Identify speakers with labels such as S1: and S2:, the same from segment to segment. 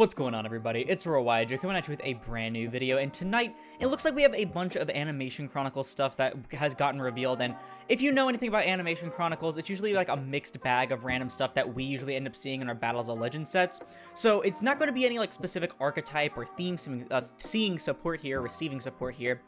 S1: What's going on, everybody? It's Aurora coming at you with a brand new video, and tonight it looks like we have a bunch of Animation Chronicles stuff that has gotten revealed. And if you know anything about Animation Chronicles, it's usually like a mixed bag of random stuff that we usually end up seeing in our Battles of Legend sets. So it's not going to be any like specific archetype or theme seeing support here, receiving support here.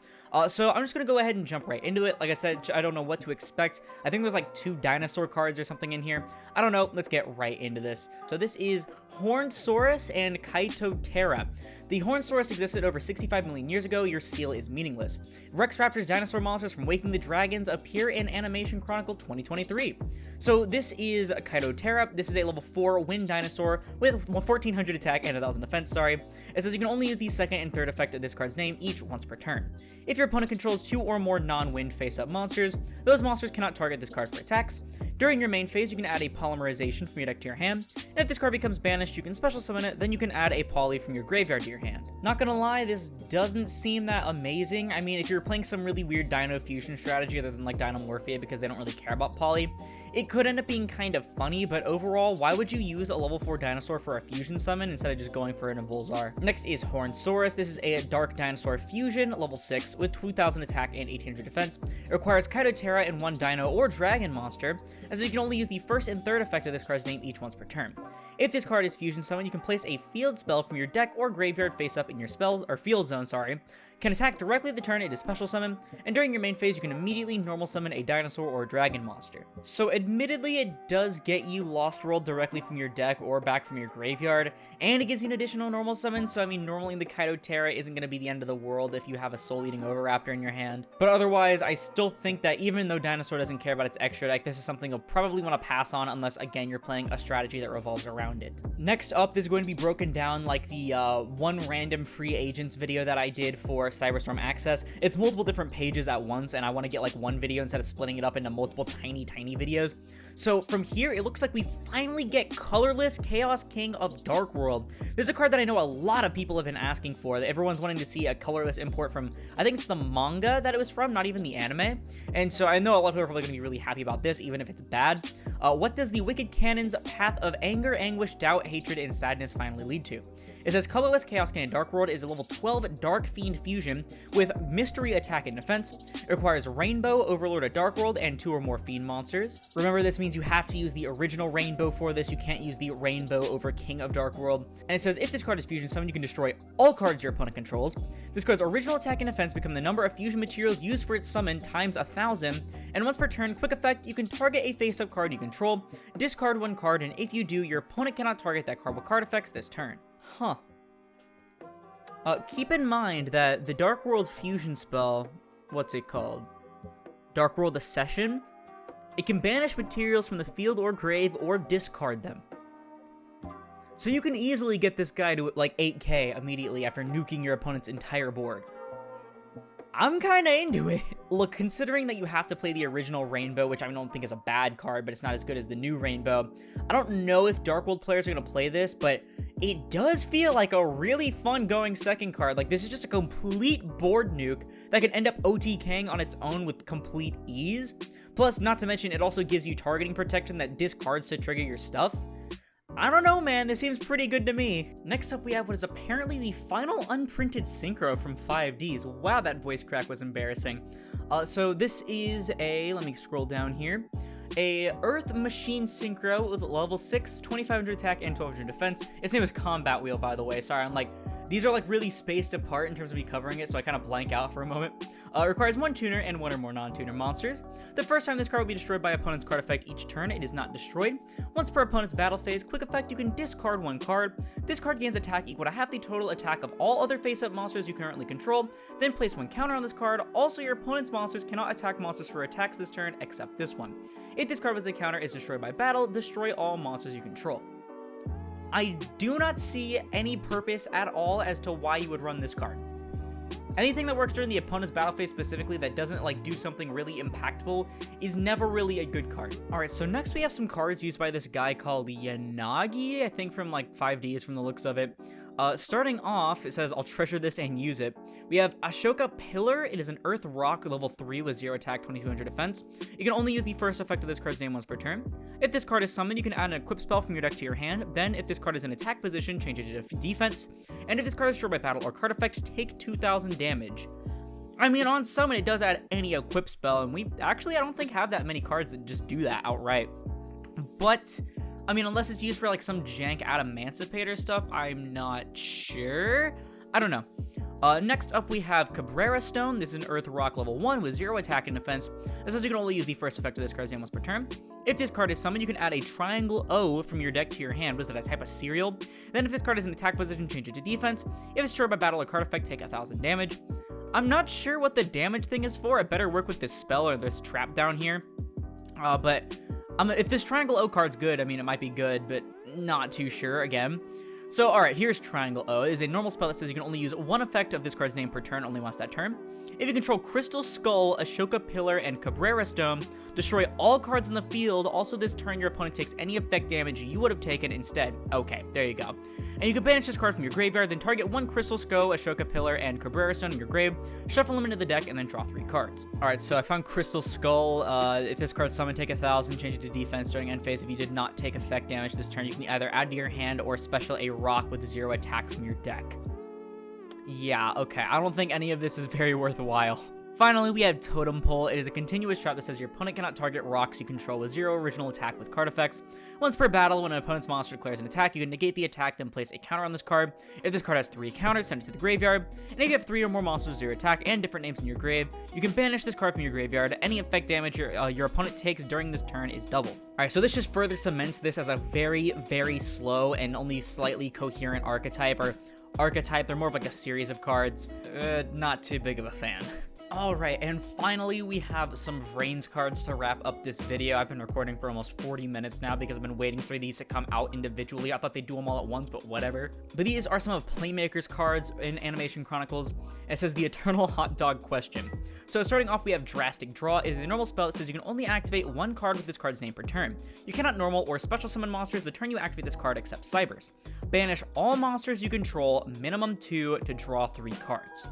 S1: So I'm just going to go ahead and jump right into it. Like I said, I don't know what to expect. I think there's like 2 Dinosaur cards or something in here. I don't know. Let's get right into this. So this is Hornsaurus and Kaitotera. The Hornsaurus existed over 65 million years ago. Your seal is meaningless. Rex Raptor's dinosaur monsters from Waking the Dragons appear in Animation Chronicle 2023. So this is Kaitotera. This is a level 4 wind dinosaur with 1400 attack and 1000 defense, sorry. It says you can only use the second and third effect of this card's name each once per turn. If your opponent controls 2 or more non-wind face-up monsters, those monsters cannot target this card for attacks. During your main phase, you can add a polymerization from your deck to your hand, and if this card becomes banished, you can special summon it, then you can add a poly from your graveyard to your hand. Not gonna lie, this doesn't seem that amazing. I mean, if you're playing some really weird Dino Fusion strategy other than like Dinomorphia because they don't really care about poly, it could end up being kind of funny, but overall, why would you use a level 4 dinosaur for a fusion summon instead of just going for an Avulzar? Next is Hornsaurus. This is a dark dinosaur fusion, level 6, with 2000 attack and 1800 defense. It requires Kaitotera and 1 dino or dragon monster, as you can only use the first and third effect of this card's name each once per turn. If this card is fusion summoned, you can place a field spell from your deck or graveyard face up in your spells, or field zone, sorry. Can attack directly the turn it is special summon, and during your main phase you can immediately normal summon a dinosaur or dragon monster. So admittedly it does get you Lost World directly from your deck or back from your graveyard, and it gives you an additional normal summon, so I mean normally the Kaitotera isn't going to be the end of the world if you have a Soul Eating Oviraptor in your hand. But otherwise, I still think that even though Dinosaur doesn't care about its extra deck, this is something you'll probably want to pass on unless again you're playing a strategy that revolves around it. Next up, this is going to be broken down like the one random free agents video that I did for Cyberstorm Access. It's multiple different pages at once, and I want to get like one video instead of splitting it up into multiple tiny videos. So from here, it looks like we finally get Colorless Chaos King of Dark World. This is a card that I know a lot of people have been asking for, that everyone's wanting to see a colorless import from, I think it's the manga that it was from, not even the anime. And so I know a lot of people are probably going to be really happy about this, even if it's bad. What does the Wicked Cannon's path of anger, anguish, doubt, hatred, and sadness finally lead to? It says Colorless Chaos King of Dark World is a level 12 Dark Fiend fusion with mystery attack and defense. It requires Rainbow, Overlord of Dark World, and 2 or more Fiend monsters. Remember, this means you have to use the original Rainbow for this. You can't use the Rainbow over King of Dark World. And it says if this card is fusion summoned, you can destroy all cards your opponent controls. This card's original attack and defense become the number of fusion materials used for its summon times 1000. And once per turn, quick effect, you can target a face-up card you control, discard 1 card, and if you do, your opponent cannot target that card with card effects this turn. Huh. Keep in mind that the Dark World fusion spell, what's it called? Dark World Accession? It can banish materials from the field or grave or discard them. So you can easily get this guy to like 8k immediately after nuking your opponent's entire board. I'm kinda into it. Look, considering that you have to play the original Rainbow, which I don't think is a bad card, but it's not as good as the new Rainbow, I don't know if Dark World players are gonna play this, but it does feel like a really fun going second card. Like, this is just a complete board nuke that can end up OTKing on its own with complete ease. Plus, not to mention, it also gives you targeting protection that discards to trigger your stuff. I don't know, man, this seems pretty good to me. Next up, we have what is apparently the final unprinted synchro from 5Ds. Wow, that voice crack was embarrassing. So this is a, let me scroll down here, a Earth Machine Synchro with level 6, 2500 attack, and 1200 defense. Its name is Combat Wheel, by the way. Sorry, I'm like, these are like really spaced apart in terms of me covering it, so I kind of blank out for a moment. It requires 1 tuner and 1 or more non-tuner monsters. The first time this card will be destroyed by opponent's card effect each turn, it is not destroyed. Once per opponent's battle phase, quick effect, you can discard 1 card. This card gains attack equal to half the total attack of all other face-up monsters you currently control. Then place 1 counter on this card. Also, your opponent's monsters cannot attack monsters for attacks this turn, except this one. If this card with a counter is destroyed by battle, destroy all monsters you control. I do not see any purpose at all as to why you would run this card. Anything that works during the opponent's battle phase specifically that doesn't like do something really impactful is never really a good card. Alright, so next we have some cards used by this guy called Yanagi, I think from like 5Ds from the looks of it. Starting off, it says, I'll treasure this and use it. We have Ashoka Pillar. It is an Earth Rock, level 3 with 0 attack, 2200 defense. You can only use the first effect of this card's name once per turn. If this card is summoned, you can add an equip spell from your deck to your hand. Then, if this card is in attack position, change it to defense. And if this card is destroyed by battle or card effect, take 2000 damage. I mean, on summon, it does add any equip spell, and I don't think have that many cards that just do that outright. But I mean, unless it's used for like some jank Adamantipator stuff, I'm not sure. I don't know. Next up, we have Cabrera Stone. This is an Earth Rock level 1 with 0 attack and defense. This says you can only use the first effect of this card's name once per turn. If this card is summoned, you can add a triangle O from your deck to your hand. What is it, as type of cereal? Then if this card is in attack position, change it to defense. If it's destroyed by battle or card effect, take 1000 damage. I'm not sure what the damage thing is for. It better work with this spell or this trap down here. But if this Triangle O card's good, I mean, it might be good, but not too sure again. So, alright, here's Triangle O. It is a normal spell that says you can only use one effect of this card's name per turn, once that turn. If you control Crystal Skull, Ashoka Pillar, and Cabrera Stone, destroy all cards in the field. Also, this turn, your opponent takes any effect damage you would have taken instead. Okay, there you go. And you can banish this card from your graveyard, then target one Crystal Skull, Ashoka Pillar, and Cabrera Stone in your grave, shuffle them into the deck, and then draw 3 cards. Alright, so I found Crystal Skull. If this card's summoned, take 1000, change it to defense during end phase. If you did not take effect damage this turn, you can either add to your hand or special a rock with 0 attack from your deck. Yeah, okay, I don't think any of this is very worthwhile. Finally, we have Totem Pole. It is a continuous trap that says your opponent cannot target rocks you control with 0 original attack with card effects. Once per battle, when an opponent's monster declares an attack, you can negate the attack, then place a counter on this card. If this card has 3 counters, send it to the graveyard. And if you have 3 or more monsters with 0 attack and different names in your grave, you can banish this card from your graveyard. Any effect damage your opponent takes during this turn is double. Alright, so this just further cements this as a very, very slow and only slightly coherent archetype, they're more of like a series of cards. Not too big of a fan. Alright, and finally we have some Vrains cards to wrap up this video. I've been recording for almost 40 minutes now because I've been waiting for these to come out individually. I thought they'd do them all at once, but whatever. But these are some of Playmaker's cards in Animation Chronicles. It says the Eternal Hot Dog Question. So starting off, we have Drastic Draw. It is a normal spell that says you can only activate 1 card with this card's name per turn. You cannot normal or special summon monsters the turn you activate this card except Cybers. Banish all monsters you control, minimum 2 to draw 3 cards.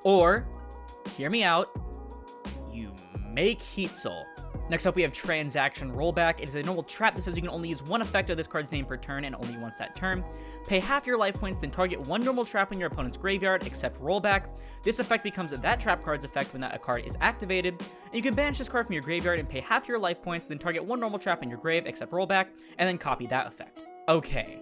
S1: Or, hear me out, you make Heat Soul. Next up, we have Transaction Rollback. It is a normal trap that says you can only use 1 effect of this card's name per turn and only once that turn. Pay half your life points, then target 1 normal trap in your opponent's graveyard, except Rollback. This effect becomes that trap card's effect when that card is activated. And you can banish this card from your graveyard and pay half your life points, then target 1 normal trap in your grave, except Rollback, and then copy that effect. Okay.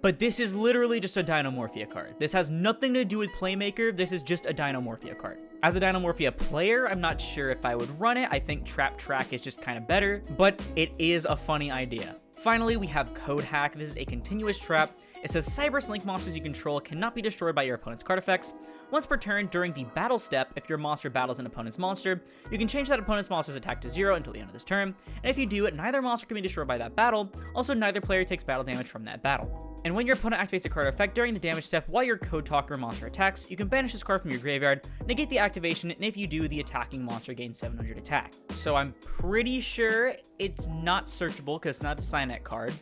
S1: But this is literally just a Dinomorphia card. This has nothing to do with Playmaker, this is just a Dinomorphia card. As a Dinomorphia player, I'm not sure if I would run it. I think Trap Track is just kind of better, but it is a funny idea. Finally, we have Code Hack. This is a continuous trap. It says Cybers Link monsters you control cannot be destroyed by your opponent's card effects. Once per turn, during the battle step, if your monster battles an opponent's monster, you can change that opponent's monster's attack to 0 until the end of this turn, and if you do, neither monster can be destroyed by that battle. Also, neither player takes battle damage from that battle. And when your opponent activates a card effect during the damage step while your Code Talker monster attacks, you can banish this card from your graveyard, negate the activation, and if you do, the attacking monster gains 700 attack. So I'm pretty sure it's not searchable because it's not a Signet card.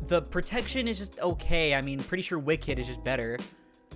S1: The protection is just okay. I mean, pretty sure Wicked is just better.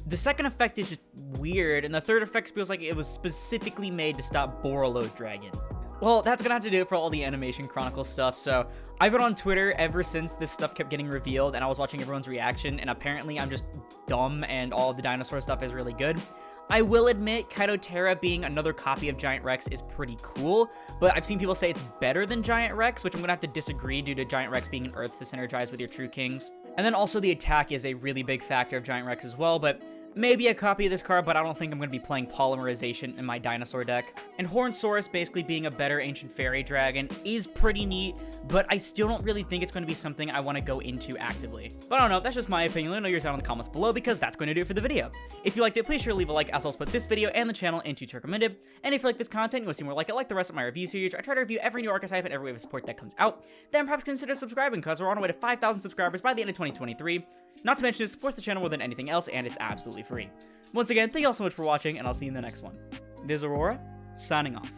S1: The second effect is just weird, and the third effect feels like it was specifically made to stop Borreload Dragon. Well, that's gonna have to do it for all the Animation Chronicles stuff, so I've been on Twitter ever since this stuff kept getting revealed, and I was watching everyone's reaction, and apparently I'm just dumb, and all the Dinosaur stuff is really good. I will admit, Kaitotera being another copy of Giant Rex is pretty cool, but I've seen people say it's better than Giant Rex, which I'm gonna have to disagree due to Giant Rex being an Earth to synergize with your True Kings. And then also the attack is a really big factor of Giant Rex as well, but maybe a copy of this card, but I don't think I'm going to be playing Polymerization in my Dinosaur deck. And Hornsaurus basically being a better Ancient Fairy Dragon is pretty neat, but I still don't really think it's going to be something I want to go into actively. But I don't know, that's just my opinion. Let me know yours down in the comments below, because that's going to do it for the video. If you liked it, please sure to leave a like, as I'll split this video and the channel into 2 recommended. And if you like this content, you want to see more like the rest of my review series, I try to review every new archetype and every wave of support that comes out, then perhaps consider subscribing, because we're on our way to 5,000 subscribers by the end of 2023. Not to mention, it supports the channel more than anything else, and it's absolutely free. Once again, thank you all so much for watching, and I'll see you in the next one. This is Aurora, signing off.